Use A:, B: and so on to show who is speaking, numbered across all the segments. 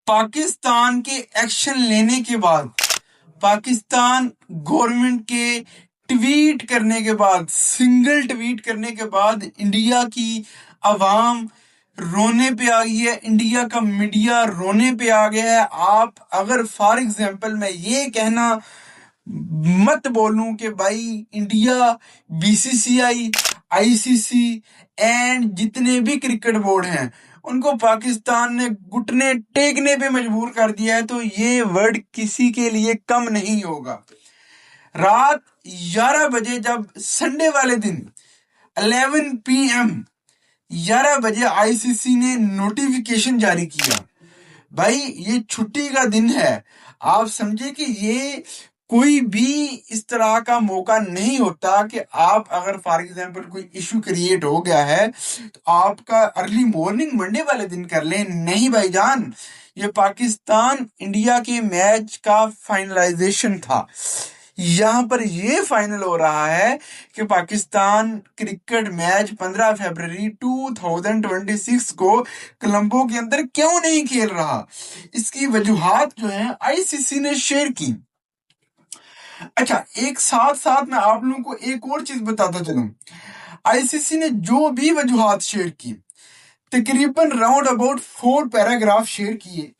A: पाकिस्तान के एक्शन लेने के बाद, पाकिस्तान गवर्नमेंट के ट्वीट करने के बाद, सिंगल ट्वीट करने के बाद इंडिया की आवाम रोने पे आ गई है, इंडिया का मीडिया रोने पे आ गया है। आप अगर फॉर एग्जांपल मैं ये कहना मत बोलूं कि भाई इंडिया, बीसीसीआई, आईसीसी एंड जितने भी क्रिकेट बोर्ड हैं उनको पाकिस्तान ने घुटने टेकने पे मजबूर कर दिया है, तो ये वर्ड किसी के लिए कम नहीं होगा। रात 11 बजे जब संडे वाले दिन 11 PM 11 बजे आईसीसी ने नोटिफिकेशन जारी किया, भाई ये छुट्टी का दिन है। आप समझे कि ये कोई भी इस तरह का मौका नहीं होता कि आप अगर फॉर एग्जांपल कोई इशू क्रिएट हो गया है तो आपका अर्ली मॉर्निंग मंडे वाले दिन कर लें। नहीं भाईजान, ये पाकिस्तान इंडिया के मैच का फाइनलाइजेशन था। यहां पर ये फाइनल हो रहा है कि पाकिस्तान क्रिकेट मैच 15 फरवरी 2026 को कोलंबो के अंदर क्यों नहीं खेल रहा। इसकी वजूहात जो है आईसीसी ने शेयर की। अच्छा, एक साथ साथ मैं आप लोगों को एक और चीज बताता चलूं। आईसीसी ने जो भी वजूहात शेयर की, तकरीबन राउंड अबाउट 4 पैराग्राफ शेयर किए,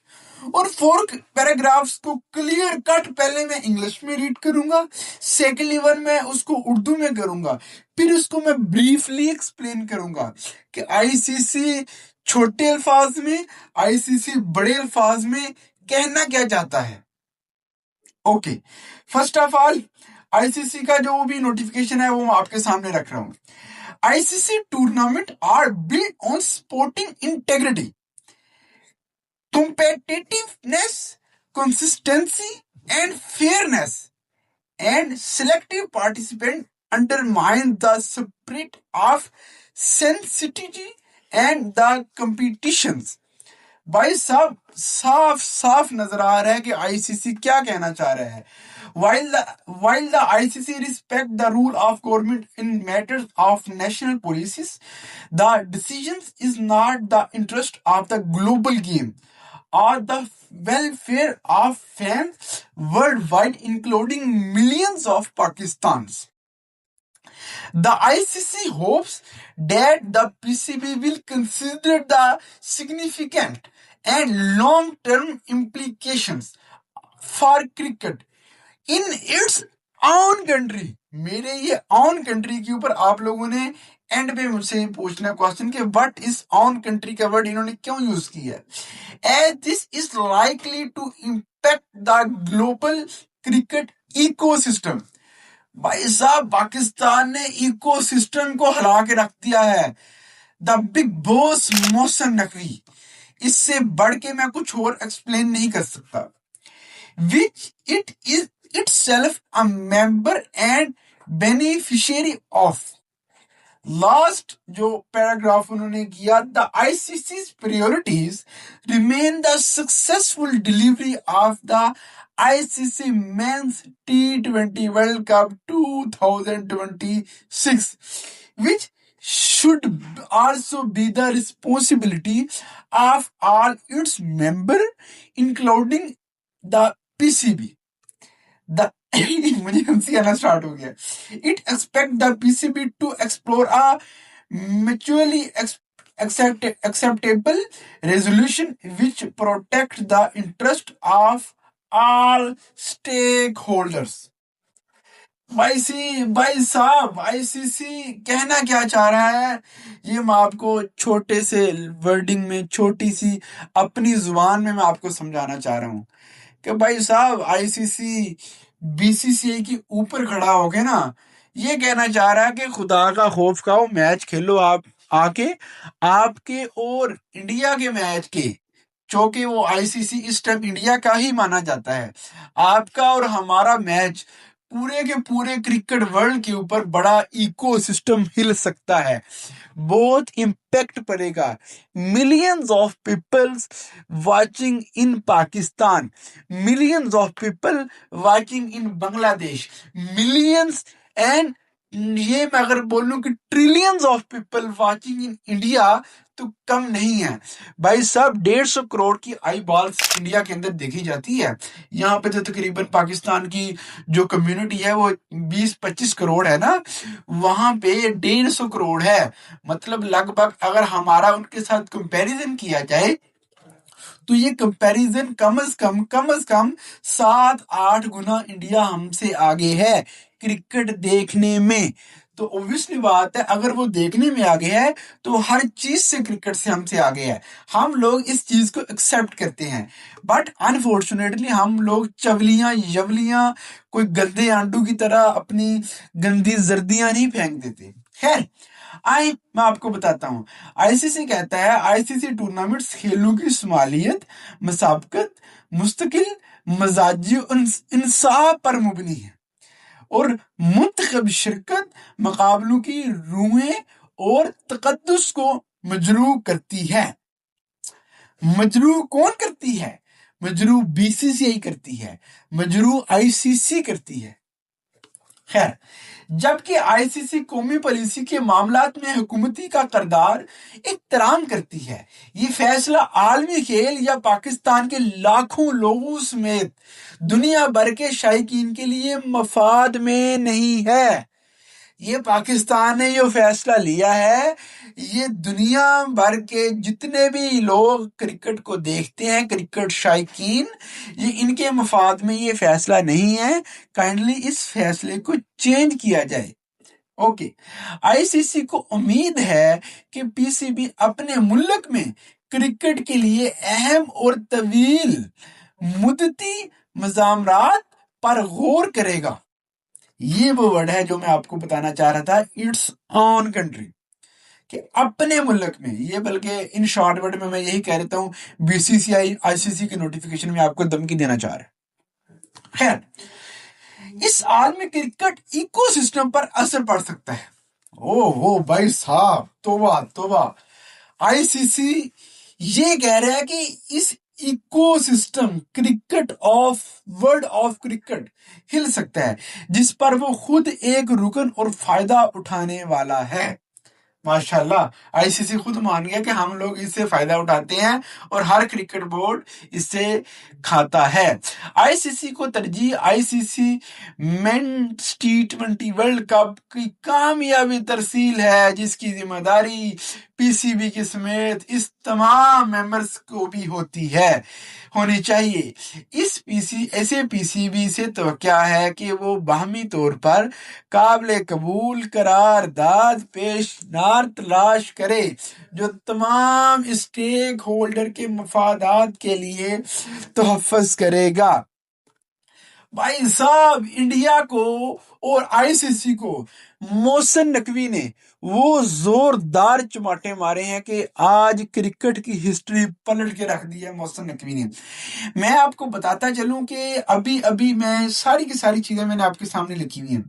A: और 4 पैराग्राफ्स को क्लियर कट पहले मैं इंग्लिश में रीड करूंगा, सेकेंडली वन मैं उसको उर्दू में करूंगा, फिर उसको मैं ब्रीफली एक्सप्लेन करूंगा कि आईसीसी छोटे अल्फाज में, आईसीसी बड़े अल्फाज में कहना क्या चाहता है। Okay, first of all ICC का जो भी नोटिफिकेशन है वो मैं आपके सामने रख रहा हूं। ICC tournament are build on sporting integrity, competitiveness, consistency, and fairness, and selective participant undermine the spirit of sensitivity and the competitions। भाई साहब साफ साफ नजर आ रहा है कि आईसीसी क्या कहना चाह रहा है। While the ICC respect the rule of government in matters of national policies, the decisions is not the interest of the global game or the welfare of fans worldwide, including millions of Pakistans. The ICC hopes that the PCB will consider the significant and long-term implications for cricket in its own country। मेरे ये on country के ऊपर आप लोगों ने and पे मुझसे पूछना क्वेश्चन कि व्हाट इज ऑन कंट्री का वर्ड इन्होंने क्यों यूज किया है। As this is likely to impact the global cricket ecosystem. भाई साहब पाकिस्तान ने इकोसिस्टम को हिला के रख दिया है। The big boss Mohsin Naqvi, इससे बढ़ के मैं कुछ और एक्सप्लेन नहीं कर सकता। Which it is itself a member and beneficiary of। Last जो पैराग्राफ उन्होंने किया, the आईसीसी's priorities remain the successful delivery of the ICC Men's T20 World Cup 2026, which should also be the responsibility of all its members, including the PCB। मुझे हंसी आना start हो गया। It expect the PCB to explore a mutually acceptable resolution which protect the interest of all stakeholders। भाई साहब ICC कहना क्या चाह रहा है, ये मैं आपको छोटे से वर्डिंग में, छोटी सी अपनी जुबान में मैं आपको समझाना चाह रहा हूं कि भाई साहब आईसीसी बीसीसीआई के ऊपर खड़ा होके ना ये कहना चाह रहा है कि खुदा का खौफ खाओ, मैच खेलो आप आके, आपके और इंडिया के मैच के, चूंकि वो आईसीसी इस टाइम इंडिया का ही माना जाता है, आपका और हमारा मैच पूरे के पूरे क्रिकेट वर्ल्ड के ऊपर बड़ा इकोसिस्टम हिल सकता है, बहुत इम्पैक्ट पड़ेगा। Millions of peoples watching in Pakistan, millions of people watching in Bangladesh, millions and ये मैं अगर बोलूं कि trillions of people watching in India, तो कम नहीं है भाई साहब। 150 करोड़ की आई बॉल्स इंडिया के अंदर देखी जाती है। यहाँ पे तो तकरीबन पाकिस्तान की जो कम्युनिटी है वो 20-25 करोड़ है ना, वहां पे 150 करोड़ है। मतलब लगभग अगर हमारा उनके साथ कंपैरिजन किया जाए तो ये कंपैरिजन कम से कम 7-8 गुना इंडिया हमसे आगे है क्रिकेट देखने में। तो ऑब्वियसली बात है, अगर वो देखने में आगे है तो हर चीज से क्रिकेट से हमसे आगे है। हम लोग इस चीज को एक्सेप्ट करते हैं, बट अनफॉर्चुनेटली हम लोग चवलियां यवलियां कोई गंदे आंडू की तरह अपनी गंदी जर्दियां नहीं फेंक देते। खैर, मैं आपको बताता हूँ। आईसीसी कहता है आईसीसी टूर्नामेंट्स खेलों की शुमालियत, मुसाबकत, मुस्तकिल मजाजी इंसाफ पर मुबनी है और मुंतखब शिरकत मुकाबलों की रूहें और तकद्दुस को मजरूह करती है। मजरूह कौन करती है? मजरूह बीसीसीआई करती है, मजरूह आईसीसी करती है। खैर, जबकि आईसीसी कौमी पॉलिसी के मामलात में हुकूमती का किरदार एहतराम करती है, ये फैसला आलमी खेल या पाकिस्तान के लाखों लोगों समेत दुनिया भर के शायकीन के लिए मफाद में नहीं है। ये पाकिस्तान ने जो फैसला लिया है, ये दुनिया भर के जितने भी लोग क्रिकेट को देखते हैं, क्रिकेट शायकीन, ये इनके मफाद में ये फैसला नहीं है। काइंडली इस फैसले को चेंज किया जाए। ओके, आईसीसी को उम्मीद है कि पीसीबी अपने मुल्क में क्रिकेट के लिए अहम और तवील मुद्दती मज़ामरात पर गौर करेगा। ये वो वर्ड है जो मैं आपको बताना चाह रहा था, इट्स ऑन कंट्री, कि अपने मुल्क में। ये बल्कि इन शॉर्ट वर्ड में मैं यही कह देता हूँ, बीसीसीआई आईसीसी के नोटिफिकेशन में आपको धमकी देना चाह रहा है। खैर, इस आलमी क्रिकेट इकोसिस्टम पर असर पड़ सकता है। ओहो भाई साहब, तोबा तोबा। आईसीसी ये कह रहा है कि इस ecosystem cricket of world of cricket हिल सकता है, जिस पर वो खुद एक रुकन और फायदा उठाने वाला है। माशाल्लाह, आईसीसी खुद मान गया कि हम लोग इससे फायदा उठाते हैं और हर क्रिकेट बोर्ड इससे खाता है। आईसीसी को तरजीह आईसीसी मेंस टी20 वर्ल्ड कप की कामयाबी तरसील है, जिसकी जिम्मेदारी पीसीबी के समेत इस तमाम मेंबर्स को भी होनी चाहिए। ऐसे पीसीबी से तो क्या है कि वो बाहमी तौर पर काबिल कबूल करारदाद पेश तलाश करे, जो तमाम स्टेक होल्डर के मफादात के लिए तहफ़्फ़ुज़ करेगा। भाई साहब, इंडिया को और आईसीसी को मोहसिन नकवी ने वो जोरदार चमाटे मारे हैं कि आज क्रिकेट की हिस्ट्री पलट के रख दी है मोहसिन नकवी ने। मैं आपको बताता चलूं कि अभी अभी मैं सारी की सारी चीजें मैंने आपके सामने लिखी हुई हैं।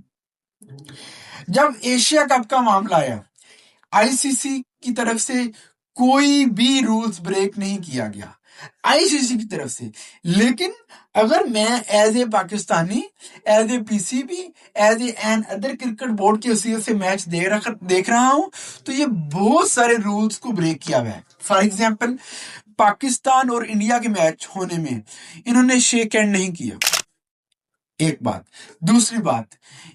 A: जब एशिया कप का मामला आया, आईसीसी की तरफ से कोई भी रूल्स ब्रेक नहीं किया गया आईसीसी की तरफ से। लेकिन अगर मैं as a Pakistani, as a PCB, as a an other cricket board की हैसियत से मैच देख रहा हूं, तो ये बहुत सारे रूल्स को ब्रेक किया हुआ है। फॉर एग्जाम्पल, पाकिस्तान और इंडिया के मैच होने में इन्होंने शेक हैंड नहीं किया, एक बात। दूसरी बात,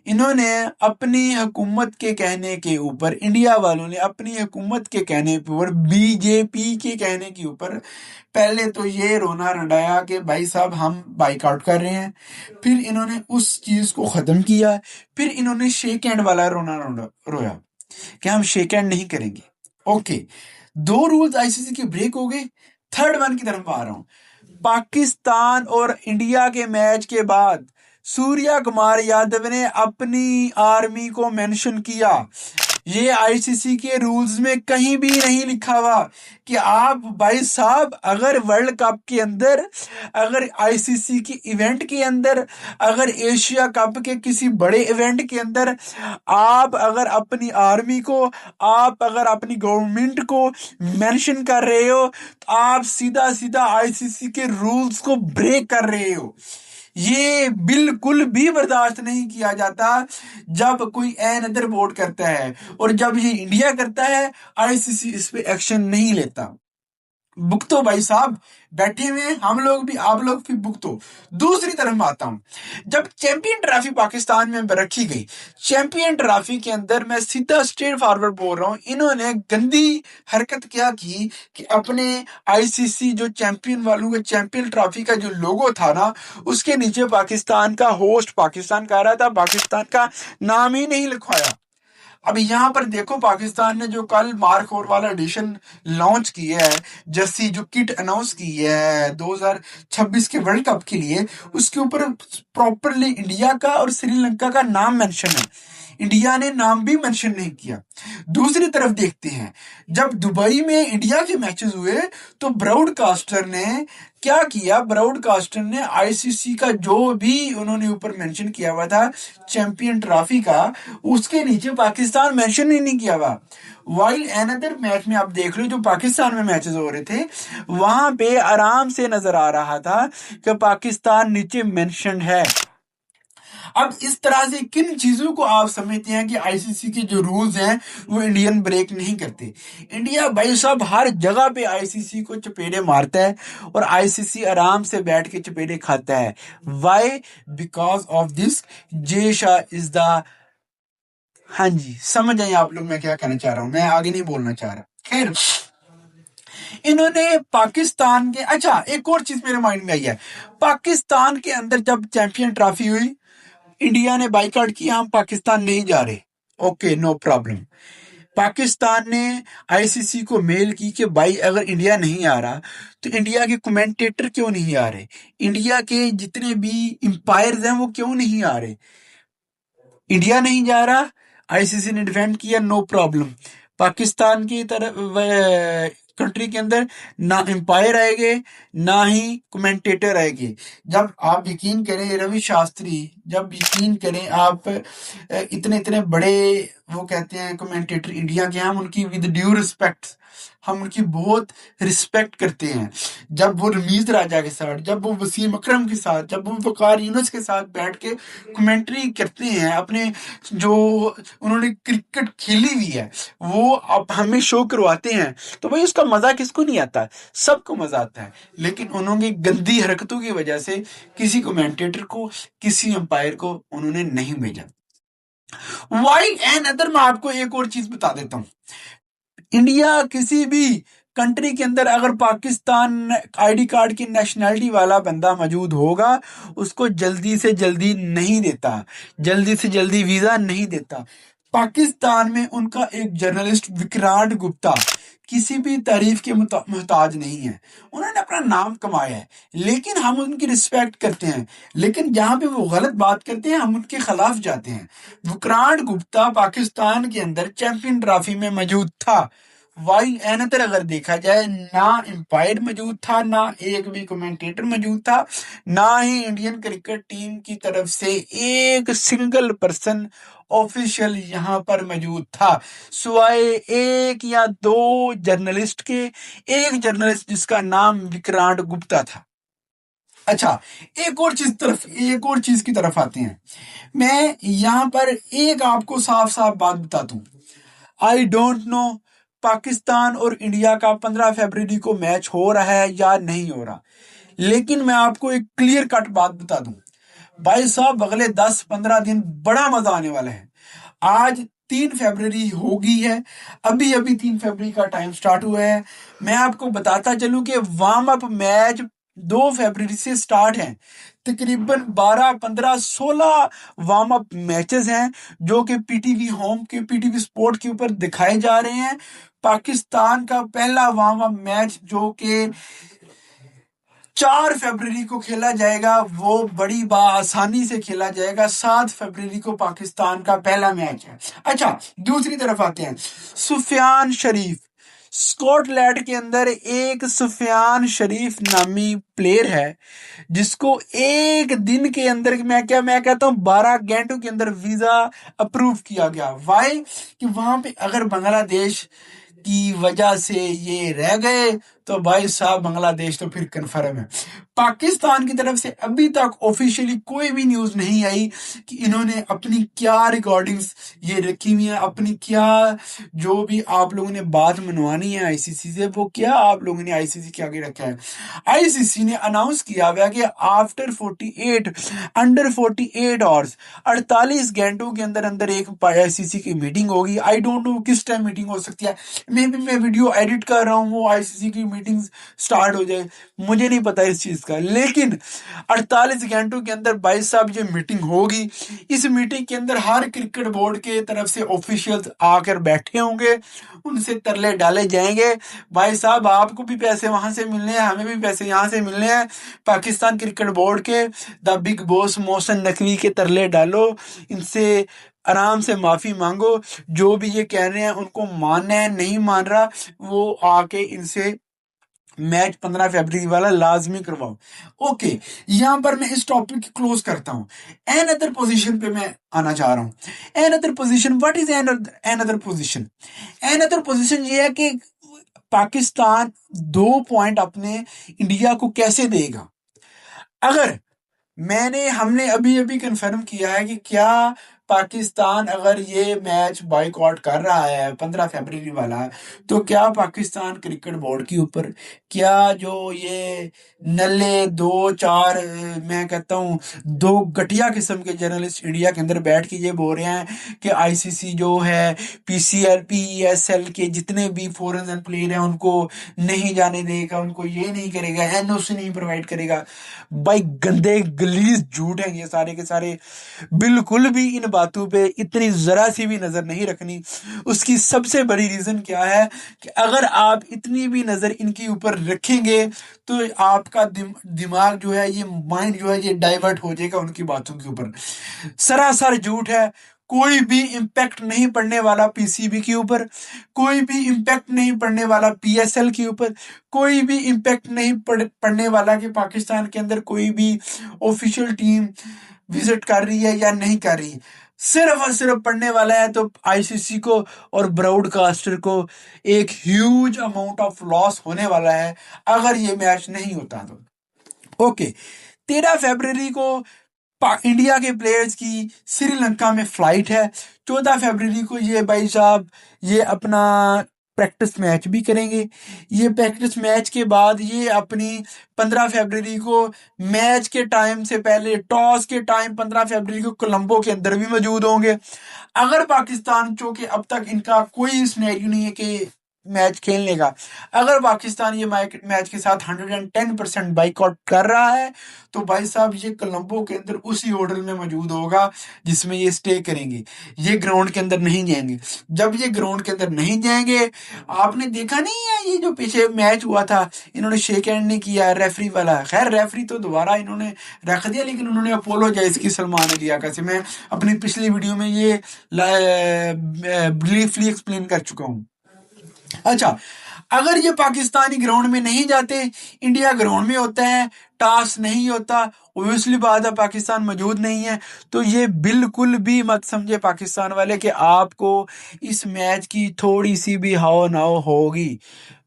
A: इन्होंने अपनी हुकूमत के कहने के ऊपर, इंडिया वालों ने अपनी हुकूमत के कहने के ऊपर, बीजेपी के कहने के ऊपर पहले तो ये रोना रंडाया कि भाई साहब हम बाइकआउट कर रहे हैं, फिर इन्होंने उस चीज को खत्म किया, फिर इन्होंने शेक हैंड वाला रोया कि हम शेक हैंड नहीं करेंगे। ओके, 2 रूल्स आईसीसी के ब्रेक हो गए। थर्ड वन की तरफ आ रहा हूं। पाकिस्तान और इंडिया के मैच के बाद सूर्या कुमार यादव ने अपनी आर्मी को मेंशन किया। ये आईसीसी के रूल्स में कहीं भी नहीं लिखा हुआ कि आप भाई साहब अगर वर्ल्ड कप के अंदर, अगर आईसीसी की इवेंट के अंदर, अगर एशिया कप के किसी बड़े इवेंट के अंदर आप अगर अपनी आर्मी को, आप अगर अपनी गवर्नमेंट को मेंशन कर रहे हो, तो आप सीधा सीधा आईसीसी के रूल्स को ब्रेक कर रहे हो। ये बिल्कुल भी बर्दाश्त नहीं किया जाता जब कोई अनदर बोर्ड करता है, और जब ये इंडिया करता है आईसीसी इस पे एक्शन नहीं लेता। भुगतो भाई साहब, बैठे हुए हैं हम लोग भी, आप लोग भी भुगतो। दूसरी तरफ मैं आता हूं, जब चैंपियन ट्रॉफी पाकिस्तान में रखी गई, चैंपियन ट्रॉफी के अंदर मैं सीधा स्ट्रेट फॉरवर्ड बोल रहा हूं, इन्होंने गंदी हरकत क्या की कि अपने आईसीसी जो चैंपियन वालों के चैंपियन ट्रॉफी का जो लोगो था ना, उसके नीचे पाकिस्तान का होस्ट पाकिस्तान कह रहा था, पाकिस्तान का नाम ही नहीं लिखवाया। अब यहाँ पर देखो, पाकिस्तान ने जो कल मार्क 4 वाला एडिशन लॉन्च किया है, जर्सी जो किट अनाउंस की है 2026 के वर्ल्ड कप के लिए, उसके ऊपर प्रॉपरली इंडिया का और श्रीलंका का नाम मेंशन है, इंडिया ने नाम भी मेंशन नहीं किया। दूसरी तरफ देखते हैं, जब दुबई में इंडिया के मैचेस हुए तो ब्रॉडकास्टर ने क्या किया, ब्रॉडकास्टर ने आईसीसी का जो भी उन्होंने ऊपर मेंशन किया हुआ था चैंपियन ट्रॉफी का, उसके नीचे पाकिस्तान मेंशन ही नहीं किया हुआ। वाइल अनदर मैच में आप देख लो, जो पाकिस्तान में मैचेस हो रहे थे वहां पे आराम से नजर आ रहा था कि पाकिस्तान नीचे मेंशन है। अब इस तरह से किन चीजों को आप समझते हैं कि आईसीसी के जो रूल्स हैं वो इंडियन ब्रेक नहीं करते? इंडिया भाई साहब हर जगह पे आईसीसी को चपेड़े मारता है और आईसीसी आराम से बैठ के चपेड़े खाता है। वाई? बिकॉज ऑफ दिस जेशा इज द, हाँ जी समझ आए आप लोग मैं क्या कहना चाह रहा हूं, मैं आगे नहीं बोलना चाह रहा। खैर, इन्होंने पाकिस्तान के, अच्छा एक और चीज मेरे माइंड में आई है, पाकिस्तान के अंदर जब चैंपियन ट्रॉफी हुई इंडिया ने बाइकआउट किया, हम पाकिस्तान नहीं जा रहे, ओके नो प्रॉब्लम। पाकिस्तान ने आईसीसी को मेल की कि भाई अगर इंडिया नहीं आ रहा तो इंडिया के कमेंटेटर क्यों नहीं आ रहे, इंडिया के जितने भी अंपायर्स हैं वो क्यों नहीं आ रहे। इंडिया नहीं जा रहा, आईसीसी ने डिफेंड किया, नो प्रॉब्लम। पाकिस्तान की तरफ कंट्री के अंदर ना एम्पायर आएंगे ना ही कमेंटेटर आएंगे। जब आप यकीन करें रवि शास्त्री, जब यकीन करें आप इतने इतने बड़े वो कहते हैं कमेंटेटर इंडिया के, हम उनकी विद ड्यू रिस्पेक्ट, हम उनकी बहुत रिस्पेक्ट करते हैं। जब वो रमीज राजा के साथ, जब वो वसीम अकरम के साथ, जब वो वकार यूनुस के साथ बैठ के कमेंट्री करते हैं, अपने जो उन्होंने क्रिकेट खेली हुई है वो अब हमें शो करवाते हैं, तो भाई उसका मजा किसको नहीं आता? सबको मजा आता है। लेकिन उन्होंने गंदी हरकतों की वजह से किसी कमेंटेटर को, किसी अंपायर को उन्होंने नहीं भेजा। वाई एंड अदर, मैं आपको एक और चीज बता देता हूं, इंडिया किसी भी कंट्री के अंदर अगर पाकिस्तान आईडी कार्ड की नेशनैलिटी वाला बंदा मौजूद होगा, उसको जल्दी से जल्दी नहीं देता, जल्दी से जल्दी वीजा नहीं देता। पाकिस्तान में उनका एक जर्नलिस्ट विक्रांत गुप्ता किसी भी तारीफ के मोहताज नहीं है, उन्होंने अपना नाम कमाया है, लेकिन हम उनकी रिस्पेक्ट करते हैं, लेकिन जहां पे वो गलत बात करते हैं हम उनके खिलाफ जाते हैं। विक्रांत गुप्ता पाकिस्तान के अंदर चैंपियन ट्रॉफी में मौजूद था, वाइल एनदर अगर देखा जाए ना एम्पायर मौजूद था, ना एक भी कमेंटेटर मौजूद था, ना ही इंडियन क्रिकेट टीम की तरफ से एक सिंगल पर्सन ऑफिशियल यहां पर मौजूद था, सिवाय एक या दो जर्नलिस्ट के, एक जर्नलिस्ट जिसका नाम विक्रांत गुप्ता था। अच्छा, एक और चीज की तरफ आते हैं। मैं यहां पर एक आपको साफ साफ बात बता दूं, आई डोंट नो पाकिस्तान और इंडिया का 15 फरवरी को मैच हो रहा है या नहीं हो रहा, लेकिन मैं आपको एक क्लियर कट बात बता दूं, भाई साहब अगले 10-15 दिन बड़ा मजा आने वाला है। आज 3 फरवरी हो गई है, अभी अभी 3 फरवरी का टाइम स्टार्ट हुआ है। मैं आपको बताता चलूं कि वार्म अप मैच 2 फरवरी से स्टार्ट है, तकरीबन 12, 15, 16 वार्म अप मैचेस हैं जो कि पीटीवी होम के, पीटीवी स्पोर्ट के ऊपर दिखाए जा रहे हैं। पाकिस्तान का पहला वार्म अप मैच जो कि 4 फरवरी को खेला जाएगा, वो बड़ी आसानी से खेला जाएगा। 7 फरवरी को पाकिस्तान का पहला मैच है। अच्छा, दूसरी तरफ आते हैं, सुफियान शरीफ, स्कॉटलैंड के अंदर एक सुफियान शरीफ नामी प्लेयर है जिसको एक दिन के अंदर, मैं कहता हूं 12 घंटों के अंदर वीजा अप्रूव किया गया। वाई? कि वहां पे अगर बांग्लादेश की वजह से ये रह गए तो भाई साहब बांग्लादेश तो फिर कन्फर्म है। पाकिस्तान की तरफ से अभी तक ऑफिशियली कोई भी न्यूज नहीं आई कि इन्होंने अपनी क्या रिकॉर्डिंग्स ये रखी हुई है, अपनी क्या जो भी आप लोगों ने बात मनवानी है आईसीसी से, वो क्या आप लोगों ने आईसीसी के आगे रखा है। आईसीसी ने अनाउंस किया हुआ कि आफ्टर 48 अंडर 48 आवर्स 48 घंटों के अंदर अंदर एक आईसीसी की मीटिंग होगी। आई डोंट नो किस टाइम मीटिंग हो सकती है, मे बी मैं वीडियो एडिट कर रहा हूँ वो आईसीसी की मीटिंग स्टार्ट हो जाए, मुझे नहीं पता इस चीज का। लेकिन 48 घंटों के अंदर भाई साहब ये मीटिंग होगी। इस मीटिंग के अंदर हर क्रिकेट बोर्ड के तरफ से ऑफिशियल्स आकर बैठे होंगे, उनसे तरले डाले जाएंगे, भाई साहब आपको भी पैसे वहां से मिलने हैं, हमें भी पैसे यहाँ से मिलने हैं। पाकिस्तान क्रिकेट बोर्ड के the big boss Mohsin Naqvi के तरले डालो, इनसे आराम से माफी मांगो, जो भी ये कह रहे हैं उनको मानना है, नहीं मान रहा वो आके इनसे मैच 15 फरवरी वाला लाजमी करवाओ। ओके, यहां पर मैं इस टॉपिक की क्लोज करता हूं। एन अदर पोजीशन पे मैं आना चाह रहा हूं। An other position, what is an other position? An other position ये है कि पाकिस्तान 2 पॉइंट अपने इंडिया को कैसे देगा। अगर हमने अभी अभी कंफर्म किया है कि क्या पाकिस्तान अगर ये मैच बाइकआउट कर रहा है 15 फरवरी वाला, तो क्या पाकिस्तान क्रिकेट बोर्ड के ऊपर, क्या जो ये नल्ले दो चार मैं कहता हूँ दो घटिया किस्म के जर्नलिस्ट इंडिया के अंदर बैठ के ये बोल रहे हैं कि आईसीसी जो है पीसीएल पीएसएल के जितने भी फॉरेन प्लेयर हैं उनको नहीं जाने देगा, उनको ये नहीं करेगा, एनओसी नहीं प्रोवाइड करेगा। भाई गंदे गलीज झूठ हैं ये सारे के सारे। बिल्कुल भी इन बातों पे इतनी जरा सी भी नजर नहीं रखनी। उसकी सबसे बड़ी रीजन क्या है कि अगर आप इतनी भी नजर इनके ऊपर रखेंगे तो आपका दिमाग जो है, ये माइंड जो है, ये डाइवर्ट हो जाएगा उनकी बातों के ऊपर। सरासर झूठ है। कोई भी इम्पैक्ट नहीं पड़ने वाला पीसीबी के ऊपर, कोई भी इम्पैक्ट नहीं पड़ने वाला पीएसएल के ऊपर, कोई भी इम्पैक्ट नहीं पड़ने वाला कि पाकिस्तान के अंदर कोई भी ऑफिशियल टीम विजिट कर रही है या नहीं कर रही। सिर्फ और सिर्फ पढ़ने वाला है तो आईसीसी को और ब्रॉडकास्टर को एक ह्यूज अमाउंट ऑफ लॉस होने वाला है अगर ये मैच नहीं होता तो। ओके, 13 फरवरी को इंडिया के प्लेयर्स की श्रीलंका में फ्लाइट है। 14 फरवरी को ये भाई साहब ये अपना प्रैक्टिस मैच भी करेंगे। ये प्रैक्टिस मैच के बाद ये अपनी 15 फरवरी को मैच के टाइम से पहले टॉस के टाइम 15 फरवरी को कोलंबो के अंदर भी मौजूद होंगे। अगर पाकिस्तान, चूंकि अब तक इनका कोई सिनेरियो नहीं है कि मैच खेलने का, अगर पाकिस्तान ये मैच के साथ 110% बाइकआउट कर रहा है तो भाई साहब ये कोलंबो के अंदर उसी होटल में मौजूद होगा जिसमें ये स्टे करेंगे। ये ग्राउंड के अंदर नहीं जाएंगे। जब ये ग्राउंड के अंदर नहीं जाएंगे, आपने देखा नहीं है ये जो पीछे मैच हुआ था इन्होंने शेक हैंड नहीं किया रेफरी वाला। खैर रेफरी तो दोबारा इन्होंने रख दिया, लेकिन उन्होंने अपोलोजाइज की सलमान अली आका से। मैं अपनी पिछली वीडियो में ये ब्रीफली एक्सप्लेन कर चुका हूँ। अच्छा, अगर ये पाकिस्तानी ग्राउंड में नहीं जाते, इंडिया ग्राउंड में होता है, टास नहीं होता, ऑब्वियसली बात है पाकिस्तान मौजूद नहीं है, तो ये बिल्कुल भी मत समझे पाकिस्तान वाले कि आपको इस मैच की थोड़ी सी भी हाव नाव होगी।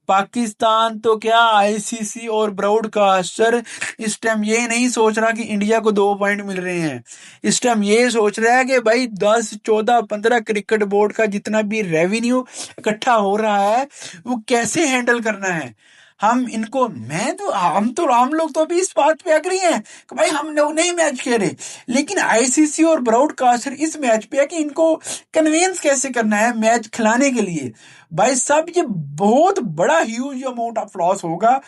A: पाकिस्तान तो क्या, आईसीसी और ब्रॉडकास्टर इस टाइम ये नहीं सोच रहा कि इंडिया को 2 पॉइंट मिल रहे हैं। इस टाइम ये सोच रहा है कि भाई 10 14 15 क्रिकेट बोर्ड का जितना भी रेवेन्यू इकट्ठा हो रहा है वो कैसे हैंडल करना है। हम इनको हम लोग तो अभी इस बात पे अग्री हैं कि भाई हम लोग नहीं मैच खेले, लेकिन आईसीसी और ब्रॉडकास्टर इस मैच पे है कि इनको कन्वेंस कैसे करना है मैच खिलाने के लिए। भाई साहब ये बहुत बड़ा ह्यूज अमाउंट ऑफ लॉस होगा।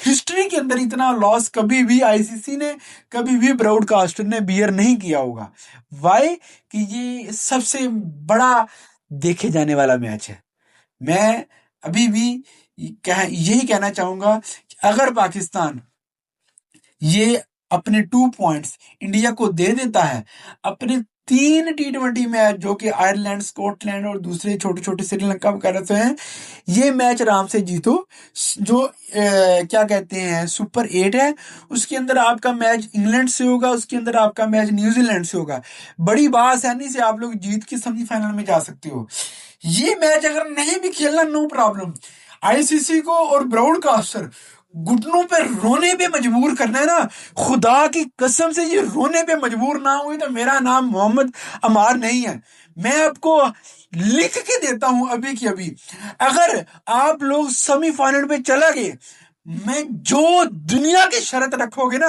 A: हिस्ट्री के अंदर इतना लॉस कभी भी आईसीसी ने, कभी भी ब्रॉडकास्टर ने बियर नहीं किया होगा। वाई कि ये सबसे बड़ा देखे जाने वाला मैच है। मैं अभी भी यही कहना चाहूंगा कि अगर पाकिस्तान ये अपने 2 पॉइंट्स इंडिया को दे देता है, अपने 3 T20 मैच जो कि आयरलैंड, स्कॉटलैंड और दूसरे छोटे छोटे श्रीलंका वगैरह से हैं, ये मैच आराम से जीतो। जो क्या कहते हैं सुपर 8 है, उसके अंदर आपका मैच इंग्लैंड से होगा, उसके अंदर आपका मैच न्यूजीलैंड से होगा। बड़ी आसानी से आप लोग जीत के सेमीफाइनल में जा सकते हो। ये मैच अगर नहीं भी खेलना, नो प्रॉब्लम, आईसीसी को और ब्रॉडकास्टर घुटनों पे रोने पे मजबूर करना है ना, खुदा की कसम से ये रोने पे मजबूर ना हुई तो मेरा नाम मोहम्मद अमार नहीं है। मैं आपको लिख के देता हूं अभी की अभी, अगर आप लोग सेमीफाइनल पे चला गए, मैं जो दुनिया की शर्त रखोगे ना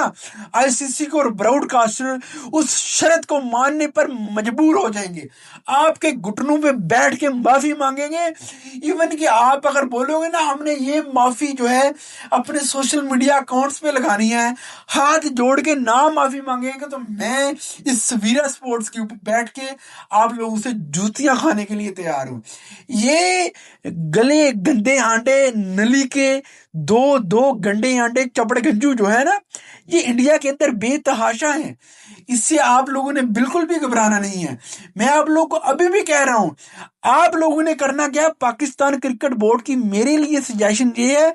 A: आईसीसी को और ब्रॉडकास्टर उस शर्त को मानने पर मजबूर हो जाएंगे, आपके घुटनों पे बैठ के माफी मांगेंगे। इवन कि आप अगर बोलोगे ना हमने ये माफी जो है अपने सोशल मीडिया अकाउंट्स पे लगानी है, हाथ जोड़ के ना माफी मांगेंगे, तो मैं इस सवीरा स्पोर्ट्स के ऊपर बैठ के आप लोगों से जूतियां खाने के लिए तैयार हूं। ये गले गंदे आंडे नली के दो दो गंडे आंडे चपड़ गंजू जो है ना, ये इंडिया के अंदर बेतहाशा है। इससे आप लोगों ने बिल्कुल भी घबराना नहीं है। मैं आप लोगों को अभी भी कह रहा हूं, आप लोगों ने करना क्या, पाकिस्तान क्रिकेट बोर्ड की मेरे लिए सजेशन ये है,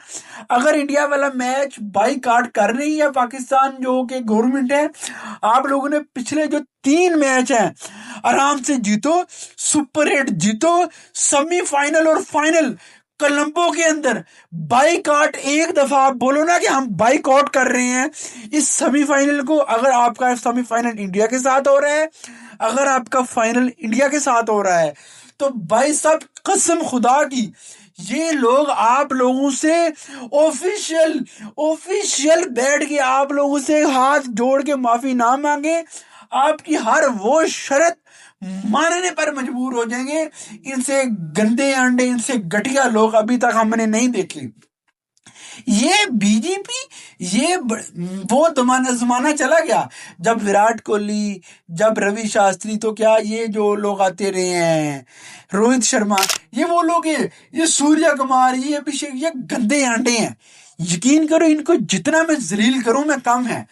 A: अगर इंडिया वाला मैच बाईकाट कर रही है पाकिस्तान जो कि गवर्नमेंट है, आप लोगों ने पिछले जो 3 मैच हैं आराम से जीतो, सुपर 8 जीतो, सेमीफाइनल और फाइनल कोलंबो के अंदर बाईकाट। एक दफा आप बोलो ना कि हम बाईकाट कर रहे हैं इस सेमीफाइनल को। अगर आपका सेमीफाइनल इंडिया के साथ हो रहा है, अगर आपका फाइनल इंडिया के साथ हो रहा है, तो भाई साहब कसम खुदा की ये लोग आप लोगों से ऑफिशियल ऑफिशियल बैठ के आप लोगों से हाथ जोड़ के माफी ना मांगे, आपकी हर वो शर्त मानने पर मजबूर हो जाएंगे। इनसे गंदे अंडे, इनसे घटिया लोग अभी तक हमने नहीं देखे। ये बीजेपी, वो जमाना चला गया जब विराट कोहली, जब रवि शास्त्री, तो क्या ये जो लोग आते रहे हैं, रोहित शर्मा, ये वो लोग हैं, ये सूर्य कुमार, ये अभिषेक, ये गंदे अंडे हैं। यकीन करो इनको जितना मैं जलील करूं मैं कम है।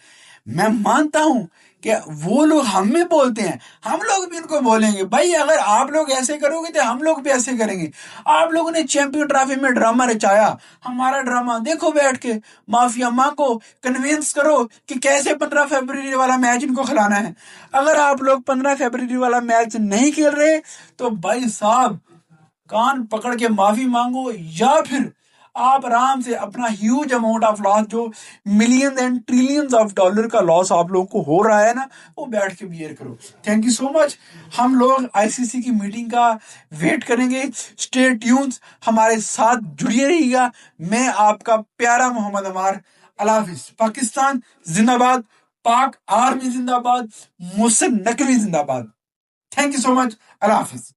A: मैं मानता हूं कि वो लोग हमें बोलते हैं, हम लोग भी इनको बोलेंगे भाई अगर आप लोग ऐसे करोगे तो हम लोग भी ऐसे करेंगे। आप लोगों ने चैंपियन ट्रॉफी में ड्रामा रचाया, हमारा ड्रामा देखो बैठ के, माफिया माँ को कन्विंस करो कि कैसे 15 फरवरी वाला मैच इनको खिलाना है। अगर आप लोग 15 फरवरी वाला मैच नहीं खेल रहे तो भाई साहब कान पकड़ के माफी मांगो, या फिर आप आराम से अपना ह्यूज अमाउंट ऑफ लॉस, जो million and trillions of dollar का लॉस आप लोगों को हो रहा है ना, वो बैठ के बियर करो। Thank you so much. हम लोग आईसीसी की मीटिंग का वेट करेंगे। स्टे ट्यून्स, हमारे साथ जुड़िए रहिएगा। मैं आपका प्यारा मोहम्मद अमार। अल्लाह हाफिज। पाकिस्तान जिंदाबाद, पाक आर्मी जिंदाबाद, मुहसिन नकवी जिंदाबाद। Thank you so much. Allah Hafiz.